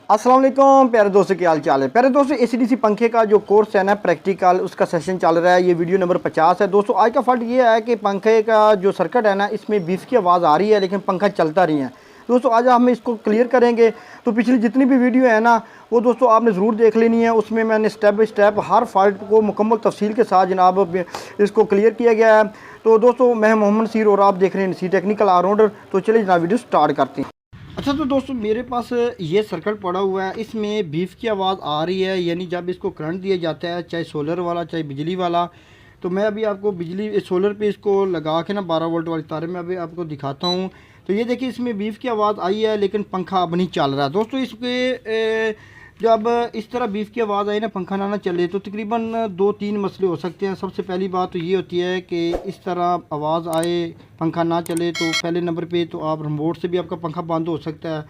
अस्सलाम वालेकुम प्यारे दोस्तों, क्या हाल चाल है। प्यारे दोस्तों, एसीडीसी पंखे का जो कोर्स है ना, प्रैक्टिकल, उसका सेशन चल रहा है। ये वीडियो नंबर 50 है। दोस्तों आज का फर्क ये है कि पंखे का जो सर्किट है ना, इसमें बीफ की आवाज़ आ रही है लेकिन पंखा चलता नहीं है। दोस्तों आज हम इसको क्लियर करेंगे। तो पिछली जितनी भी वीडियो है ना, वो दोस्तों आपने ज़रूर देख लेनी है। उसमें मैंने step by step her fault को मुकम्मल तफसील के साथ जनाब इसको क्लियर किया गया है। तो दोस्तों मैं मोहम्मद सीर और आप देख रहे हैं सी टेक्निकल ऑलराउंडर। तो चलिए जनाब वीडियो स्टार्ट करते हैं। अच्छा तो दोस्तों मेरे पास ये सर्किट पड़ा हुआ है, इसमें बीफ की आवाज़ आ रही है, यानी जब इसको करंट दिया जाता है, चाहे सोलर वाला चाहे बिजली वाला। तो मैं अभी आपको बिजली सोलर पे इसको लगा के ना 12 वोल्ट वाली तारे में अभी आपको दिखाता हूँ। तो ये देखिए इसमें बीफ की आवाज़ आई है लेकिन पंखा अब नहीं चल रहा। दोस्तों इसके जब इस तरह बीफ की आवाज़ आई ना, पंखा ना चले, तो तकरीबन 2-3 मसले हो सकते हैं। सबसे पहली बात तो ये होती है कि इस तरह आवाज़ आए, पंखा ना चले, तो पहले नंबर पे तो आप रिमोट से भी आपका पंखा बंद हो सकता है।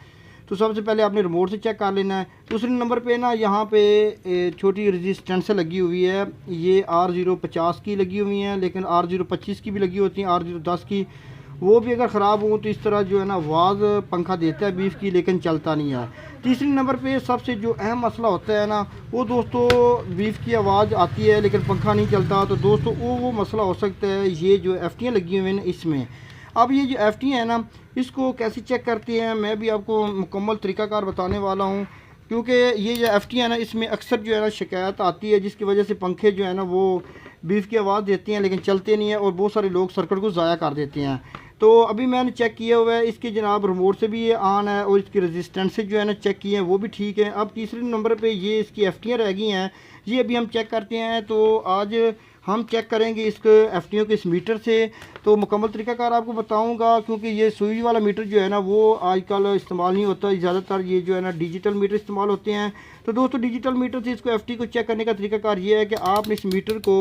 तो सबसे पहले आपने रिमोट से चेक कर लेना है। दूसरे नंबर पे ना यहाँ पे छोटी रजिस्टेंस लगी हुई है, ये R050 की लगी हुई हैं, लेकिन R025 की भी लगी होती हैं, R010 की। वो भी अगर ख़राब हो तो इस तरह जो है ना आवाज़ पंखा देता है बीफ की, लेकिन चलता नहीं है। तीसरे नंबर पे सबसे जो अहम मसला होता है ना, वो दोस्तों बीफ की आवाज़ आती है लेकिन पंखा नहीं चलता। तो दोस्तों वो मसला हो सकता है ये जो एफटियाँ लगी हुई हैं इसमें। अब ये जो एफटियाँ हैं ना, इसको कैसे चेक करते हैं मैं भी आपको मुकम्मल तरीक़ाकार बताने वाला हूँ। क्योंकि ये जो एफटियाँ है ना, इसमें अक्सर जो है ना शिकायत आती है, जिसकी वजह से पंखे जो है ना वो बीफ की आवाज़ देती हैं लेकिन चलते नहीं हैं, और बहुत सारे लोग सर्किट को ज़ाया कर देते हैं। तो अभी मैंने चेक किया हुआ है, इसके जनाब रिमोट से भी ये ऑन है, और इसकी रेजिस्टेंस से जो है ना चेक किए हैं वो भी ठीक है। अब तीसरे नंबर पे ये इसकी एफटियाँ रह गई हैं, ये अभी हम चेक करते हैं। तो आज हम चेक करेंगे इसके एफटियों के इस मीटर से। तो मुकम्मल तरीक़ाकार आपको बताऊंगा, क्योंकि ये सुई वाला मीटर जो है ना वो आजकल इस्तेमाल नहीं होता, ज़्यादातर ये जो है ना डिजिटल मीटर इस्तेमाल होते हैं। तो दोस्तों डिजिटल मीटर से इसको एफटी को चेक करने का तरीकाकार ये है कि आपने इस मीटर को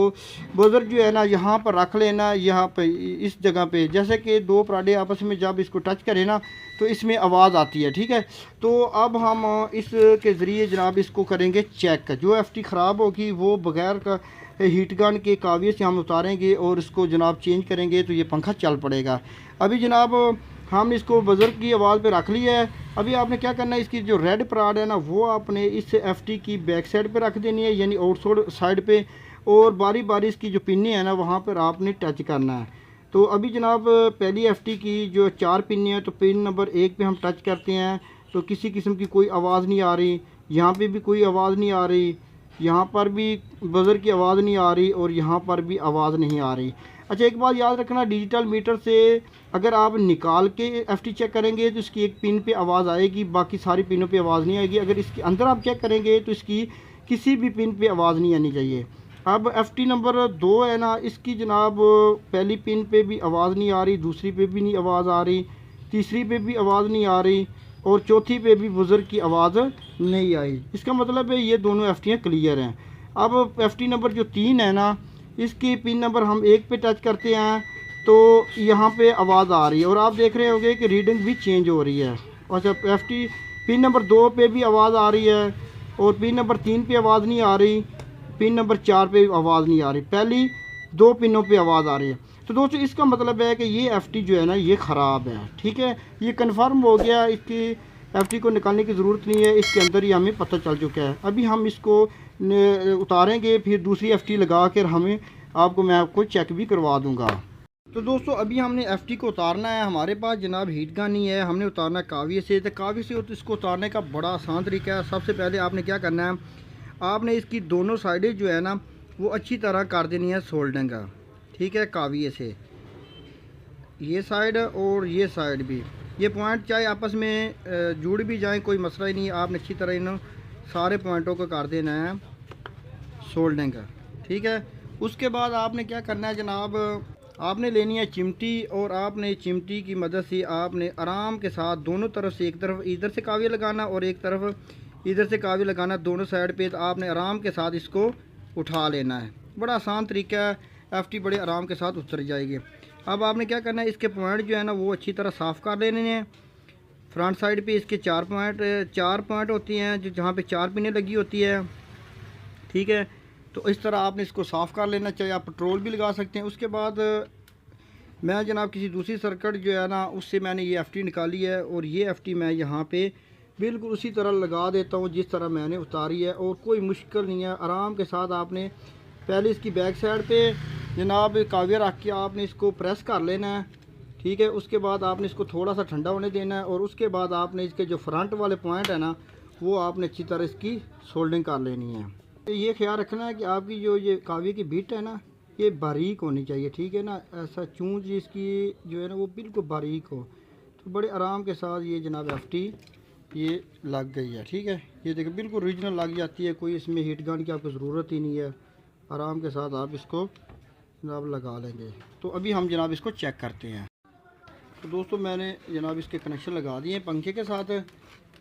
बजर जो है ना यहाँ पर रख लेना, यहाँ पर इस जगह पे, जैसे कि दो पराडे आपस में जब इसको टच करें ना तो इसमें आवाज़ आती है, ठीक है। तो अब हम इसके ज़रिए जनाब इसको करेंगे चेक। जो एफटी ख़राब होगी वो बगैर का हीट गन के काविये से हम उतारेंगे और इसको जनाब चेंज करेंगे, तो ये पंखा चल पड़ेगा। अभी जनाब हम इसको बजर की आवाज़ पे रख लिया है। अभी आपने क्या करना है, इसकी जो रेड पराड है ना वो आपने इस एफटी की बैक साइड पे रख देनी है, यानी आउटसाइड साइड पे, और बारी बारी इसकी जो पिन्ने हैं ना वहाँ पर आपने टच करना है। तो अभी जनाब पहली एफटी की जो 4 पिन है, तो पिन नंबर 1 पे हम टच करते हैं, तो किसी किस्म की कोई आवाज़ नहीं आ रही, यहाँ पे भी कोई आवाज़ नहीं आ रही, यहाँ पर भी बज़र की आवाज़ नहीं आ रही, और यहाँ पर भी आवाज़ नहीं आ रही। अच्छा एक बात याद रखना, डिजिटल मीटर से अगर आप निकाल के एफटी चेक करेंगे तो इसकी एक पिन पे आवाज़ आएगी, बाकी सारी पिनों पे आवाज़ नहीं आएगी। अगर इसके अंदर आप चेक करेंगे तो इसकी किसी भी पिन पे आवाज़ नहीं आनी चाहिए। अब एफटी नंबर 2 है ना, इसकी जनाब पहली पिन पे भी आवाज़ नहीं आ रही, दूसरी पे भी नहीं आवाज़ आ रही, तीसरी पे भी आवाज़ नहीं आ रही, और चौथी पे भी बुज़ुर्ग की आवाज़ नहीं आई। इसका मतलब है ये दोनों एफटियाँ क्लियर हैं। अब एफटी नंबर जो 3 है ना, इसकी पिन नंबर हम 1 पे टच करते हैं तो यहाँ पे आवाज़ आ रही है, और आप देख रहे होंगे कि रीडिंग भी चेंज हो रही है। अच्छा एफटी पिन नंबर 2 पे भी आवाज़ आ रही है, और पिन नंबर 3 पे आवाज़ नहीं आ रही, पिन नंबर 4 पे आवाज़ नहीं आ रही, पहली 2 पिनों पे आवाज़ आ रही है। तो दोस्तों इसका मतलब है कि ये एफटी जो है ना ये ख़राब है, ठीक है, ये कन्फर्म हो गया। इसकी एफटी को निकालने की ज़रूरत नहीं है, इसके अंदर ही हमें पता चल चुका है। अभी हम इसको उतारेंगे, फिर दूसरी एफटी लगा कर मैं आपको चेक भी करवा दूँगा। तो दोस्तों अभी हमने एफटी को उतारना है। हमारे पास जनाब हीट गन नहीं है, हमने उतारना है काविये से। तो काविये से तो इसको उतारने का बड़ा आसान तरीका है। सबसे पहले आपने क्या करना है, आपने इसकी दोनों साइडें जो है ना वो अच्छी तरह कर देनी है सोल्डिंग का, ठीक है, काविये से, ये साइड और ये साइड भी। ये पॉइंट चाहे आपस में जुड़ भी जाएं कोई मसला ही नहीं, आपने अच्छी तरह इन सारे पॉइंटों को कर देना है सोल्डिंग का, ठीक है। उसके बाद आपने क्या करना है जनाब, आपने लेनी है चिमटी, और आपने चिमटी की मदद से आपने आराम के साथ दोनों तरफ से, एक तरफ इधर से काविया लगाना और एक तरफ इधर से काविया लगाना, दोनों साइड पे। तो आपने आराम के साथ इसको उठा लेना है, बड़ा आसान तरीका है, एफटी बड़े आराम के साथ उतर जाएगी। अब आपने क्या करना है, इसके पॉइंट जो है ना वो अच्छी तरह साफ़ कर लेने हैं। फ्रंट साइड पे इसके 4 पॉइंट होती हैं, जो जहाँ पे 4 पिनें लगी होती है, ठीक है। तो इस तरह आपने इसको साफ़ कर लेना, चाहे आप पेट्रोल भी लगा सकते हैं। उसके बाद मैं जनाब किसी दूसरी सर्किट जो है ना उससे मैंने ये एफटी निकाली है, और ये एफटी मैं यहाँ पे बिल्कुल उसी तरह लगा देता हूँ जिस तरह मैंने उतारी है, और कोई मुश्किल नहीं है। आराम के साथ आपने पहले इसकी बैक साइड पे जनाब काविया रख के आपने इसको प्रेस कर लेना है, ठीक है। उसके बाद आपने इसको थोड़ा सा ठंडा होने देना है, और उसके बाद आपने इसके जो फ्रंट वाले पॉइंट है ना, वो आपने अच्छी तरह इसकी सोल्डिंग कर लेनी है। ये ख्याल रखना है कि आपकी जो ये काविया की बिट है ना, ये बारीक होनी चाहिए, ठीक है ना। ऐसा चूंज इसकी जो है ना वो बिल्कुल बारीक हो। तो बड़े आराम के साथ ये जनाब एफटी ये लग गई है, ठीक है। ये देखिए बिल्कुल ओरिजिनल लग जाती है, कोई इसमें हीट गन की आपको ज़रूरत ही नहीं है। आराम के साथ आप इसको जनाब लगा लेंगे। तो अभी हम जनाब इसको चेक करते हैं। तो दोस्तों मैंने जनाब इसके कनेक्शन लगा दिए हैं पंखे के साथ।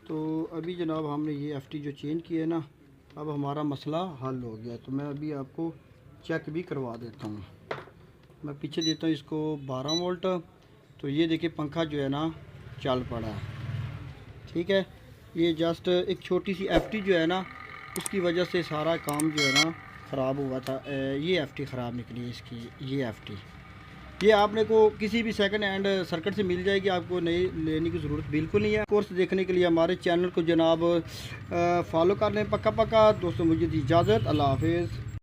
तो अभी जनाब हमने ये एफटी जो चेंज किया है ना, अब हमारा मसला हल हो गया। तो मैं अभी आपको चेक भी करवा देता हूँ। मैं पीछे देता हूँ इसको 12 वोल्ट। तो ये देखिए पंखा जो है ना चल पड़ा है, ठीक है। ये जस्ट एक छोटी सी एफटी जो है ना, उसकी वजह से सारा काम जो है ना ख़राब हुआ था। ये एफटी ख़राब निकली इसकी। ये एफटी ये आपने को किसी भी सेकंड हैंड सर्किट से मिल जाएगी, आपको नई लेने की ज़रूरत बिल्कुल नहीं है। कोर्स देखने के लिए हमारे चैनल को जनाब फॉलो कर लें पक्का। दोस्तों मुझे दी इजाज़त, अल्लाह हाफिज़।